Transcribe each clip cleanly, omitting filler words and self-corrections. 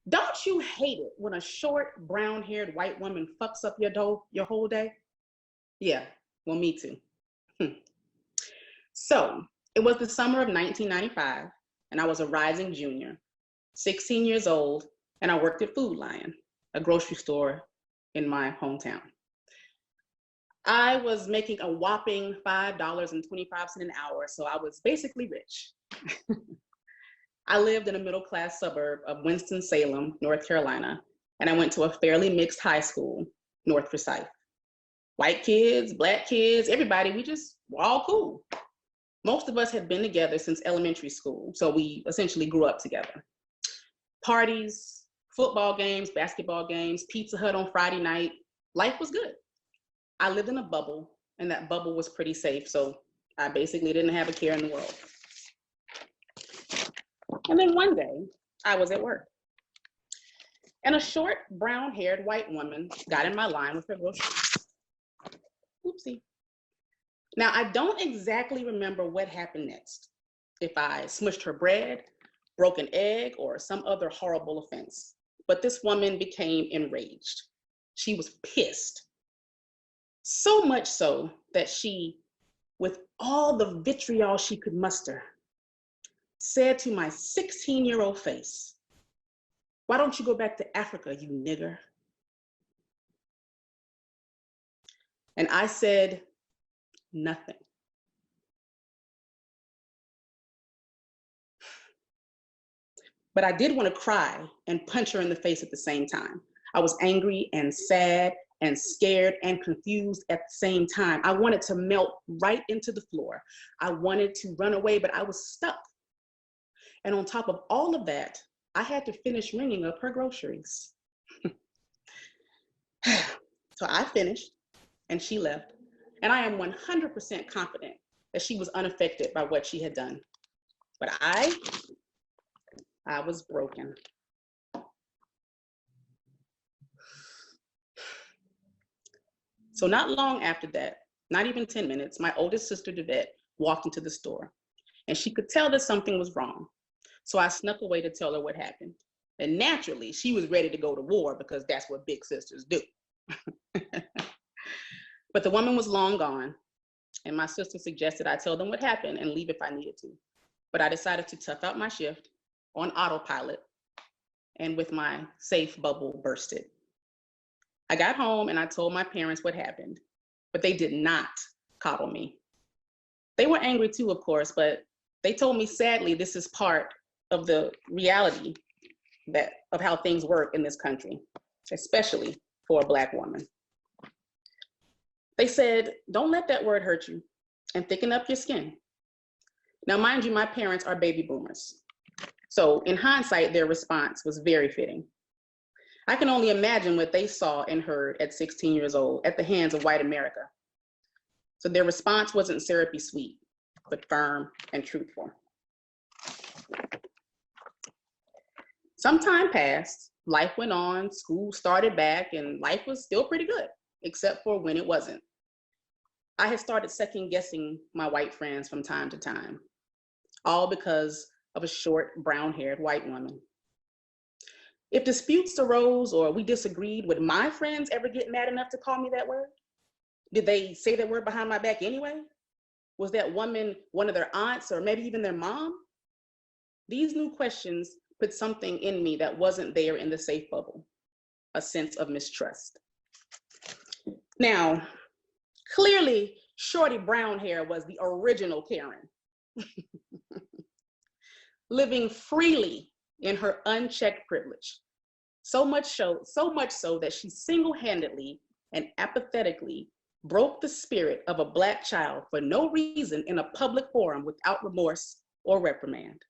Don't you hate it when a short, brown-haired white woman fucks up your whole day? Yeah, well, me too. So it was the summer of 1995, and I was a rising junior, 16 years old, and I worked at Food Lion, a grocery store in my hometown. I was making a whopping $5.25 an hour, so I was basically rich. I lived in a middle-class suburb of Winston-Salem, North Carolina, and I went to a fairly mixed high school, North Forsyth. White kids, black kids, everybody, we just were all cool. Most of us had been together since elementary school, so we essentially grew up together. Parties, football games, basketball games, Pizza Hut on Friday night, life was good. I lived in a bubble, and that bubble was pretty safe, so I basically didn't have a care in the world. And then one day, I was at work, and a short, brown-haired white woman got in my line with her groceries. Oopsie. Now, I don't exactly remember what happened next, if I smushed her bread, broke an egg, or some other horrible offense, but this woman became enraged. She was pissed. So much so that she, with all the vitriol she could muster, said to my 16-year-old face, "Why don't you go back to Africa, you nigger?" And I said nothing. But I did want to cry and punch her in the face at the same time. I was angry and sad and scared and confused at the same time. I wanted to melt right into the floor. I wanted to run away, but I was stuck. And on top of all of that, I had to finish ringing up her groceries. So I finished and she left. And I am 100% confident that she was unaffected by what she had done. But I was broken. So not long after that, not even 10 minutes, my oldest sister, Devette, walked into the store. And she could tell that something was wrong. So I snuck away to tell her what happened. And naturally, she was ready to go to war because that's what big sisters do. But the woman was long gone, and my sister suggested I tell them what happened and leave if I needed to. But I decided to tough out my shift on autopilot, and with my safe bubble bursted. I got home and I told my parents what happened, but they did not coddle me. They were angry too, of course, but they told me, sadly, this is part of the reality of how things work in this country, especially for a Black woman. They said, don't let that word hurt you and thicken up your skin. Now, mind you, my parents are baby boomers. So in hindsight, their response was very fitting. I can only imagine what they saw and heard at 16 years old at the hands of white America. So their response wasn't syrupy sweet, but firm and truthful. Some time passed, life went on, school started back, and life was still pretty good, except for when it wasn't. I had started second guessing my white friends from time to time, all because of a short, brown-haired white woman. If disputes arose or we disagreed, would my friends ever get mad enough to call me that word? Did they say that word behind my back anyway? Was that woman one of their aunts or maybe even their mom? These new questions put something in me that wasn't there in the safe bubble, a sense of mistrust. Now, clearly, shorty brown hair was the original Karen, living freely in her unchecked privilege. So much so that she single-handedly and apathetically broke the spirit of a Black child for no reason in a public forum without remorse or reprimand.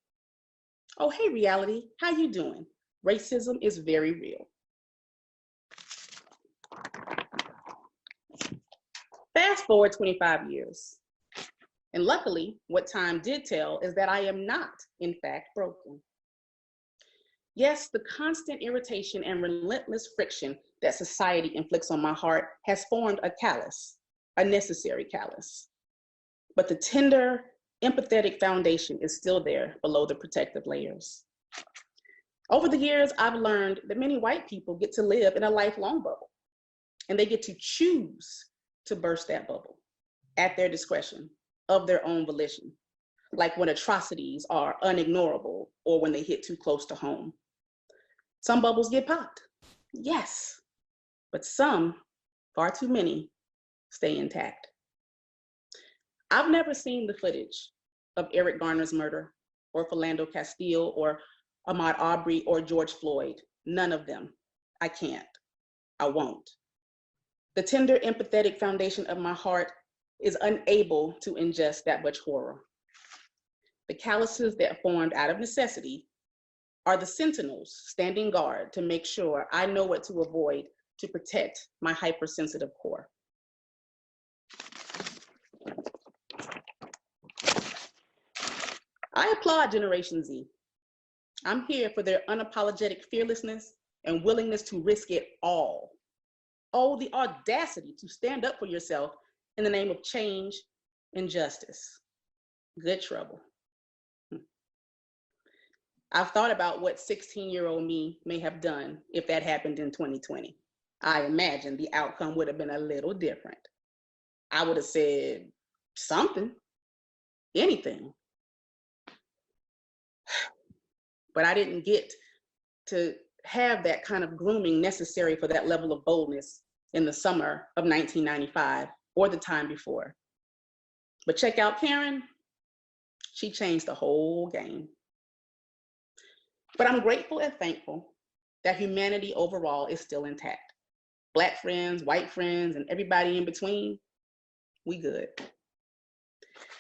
Oh, hey, reality, how you doing? Racism is very real. Fast forward 25 years. And luckily, what time did tell is that I am not, in fact, broken. Yes, the constant irritation and relentless friction that society inflicts on my heart has formed a callus, a necessary callus. But the tender, empathetic foundation is still there below the protective layers. Over the years, I've learned that many white people get to live in a lifelong bubble, and they get to choose to burst that bubble at their discretion, of their own volition, like when atrocities are unignorable or when they hit too close to home. Some bubbles get popped, yes, but some, far too many, stay intact. I've never seen the footage of Eric Garner's murder, or Philando Castile, or Ahmaud Arbery, or George Floyd. None of them. I can't. I won't. The tender, empathetic foundation of my heart is unable to ingest that much horror. The calluses that formed out of necessity are the sentinels standing guard to make sure I know what to avoid to protect my hypersensitive core. I applaud Generation Z. I'm here for their unapologetic fearlessness and willingness to risk it all. Oh, the audacity to stand up for yourself in the name of change and justice. Good trouble. I've thought about what 16-year-old me may have done if that happened in 2020. I imagine the outcome would have been a little different. I would have said something, anything. But I didn't get to have that kind of grooming necessary for that level of boldness in the summer of 1995 or the time before. But check out Karen, she changed the whole game. But I'm grateful and thankful that humanity overall is still intact. Black friends, white friends, and everybody in between, we good.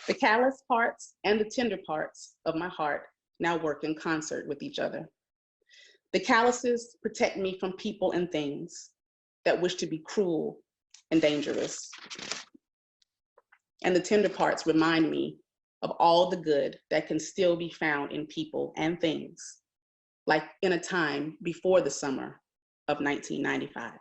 The callous parts and the tender parts of my heart now work in concert with each other. The calluses protect me from people and things that wish to be cruel and dangerous. And the tender parts remind me of all the good that can still be found in people and things, like in a time before the summer of 1995.